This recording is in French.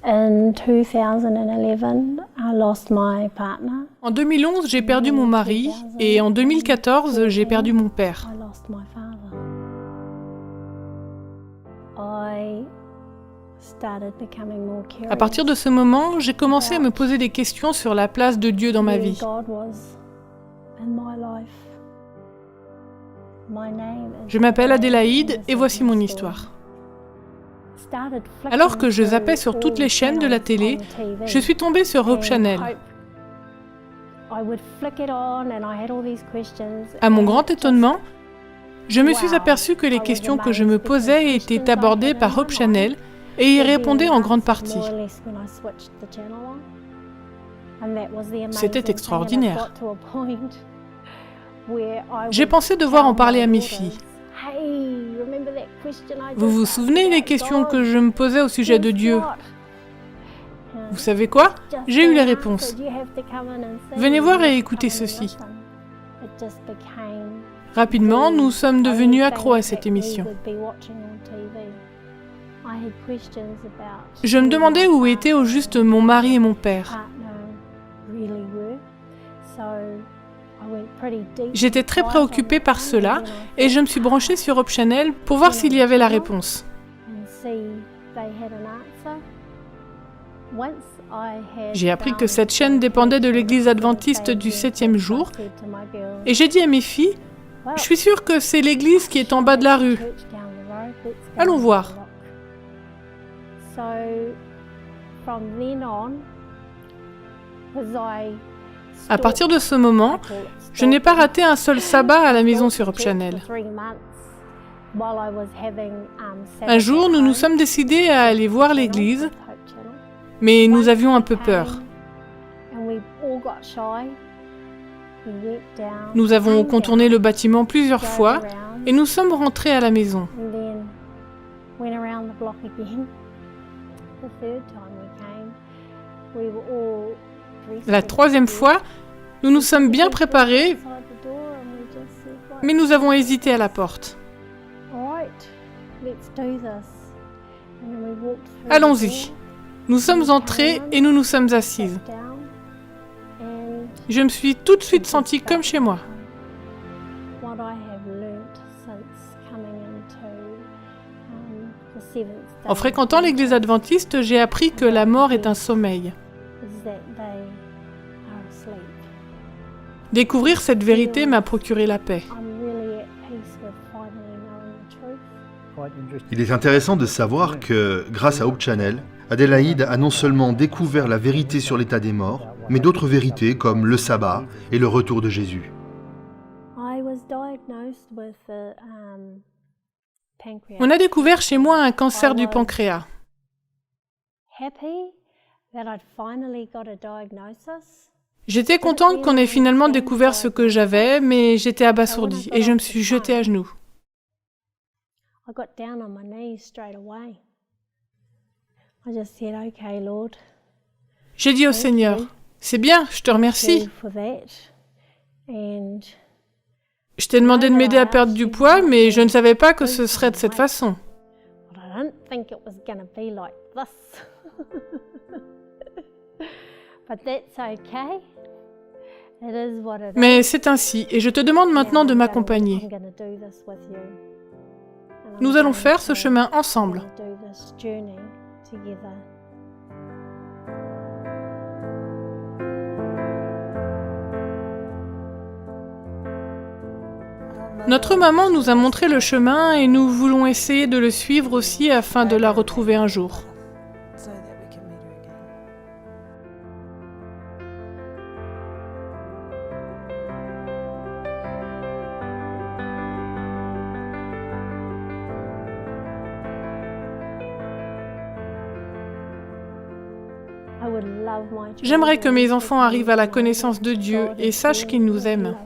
In 2011, I lost my partner. En 2011, j'ai perdu mon mari et en 2014, j'ai perdu mon père. I lost my father. I started becoming more curious. À partir de ce moment, j'ai commencé à me poser des questions sur la place de Dieu dans ma where vie. God was in my life. My name is Je m'appelle Adélaïde et voici mon histoire. Alors que je zappais sur toutes les chaînes de la télé, je suis tombée sur Hope Channel. À mon grand étonnement, je me suis aperçue que les questions que je me posais étaient abordées par Hope Channel et y répondaient en grande partie. C'était extraordinaire. J'ai pensé devoir en parler à mes filles. Vous vous souvenez des questions que je me posais au sujet de Dieu? Vous savez quoi? J'ai eu les réponses. Venez voir et écoutez ceci. Rapidement, nous sommes devenus accros à cette émission. Je me demandais où étaient au juste mon mari et mon père. J'étais très préoccupée par cela et je me suis branchée sur Hope Channel pour voir s'il y avait la réponse. J'ai appris que cette chaîne dépendait de l'église adventiste du 7e jour et j'ai dit à mes filles, « Je suis sûre que c'est l'église qui est en bas de la rue. Allons voir. » À partir de ce moment, je n'ai pas raté un seul sabbat à la maison sur Hope Channel. Un jour, nous nous sommes décidés à aller voir l'église, mais nous avions un peu peur. Nous avons contourné le bâtiment plusieurs fois et nous sommes rentrés à la maison. La troisième fois, nous nous sommes bien préparés, mais nous avons hésité à la porte. Allons-y. Nous sommes entrés et nous nous sommes assises. Je me suis tout de suite sentie comme chez moi. En fréquentant l'église adventiste, j'ai appris que la mort est un sommeil. Découvrir cette vérité m'a procuré la paix. Il est intéressant de savoir que, grâce à Hope Channel, Adélaïde a non seulement découvert la vérité sur l'état des morts, mais d'autres vérités comme le sabbat et le retour de Jésus. On a découvert chez moi un cancer du pancréas. J'étais contente qu'on ait finalement découvert ce que j'avais, mais j'étais abasourdie et je me suis jetée à genoux. J'ai dit au Seigneur, « C'est bien, je te remercie. Je t'ai demandé de m'aider à perdre du poids, mais je ne savais pas que ce serait de cette façon. » Mais c'est ainsi, et je te demande maintenant de m'accompagner. Nous allons faire ce chemin ensemble. Notre maman nous a montré le chemin et nous voulons essayer de le suivre aussi afin de la retrouver un jour. J'aimerais que mes enfants arrivent à la connaissance de Dieu et sachent qu'il nous aime.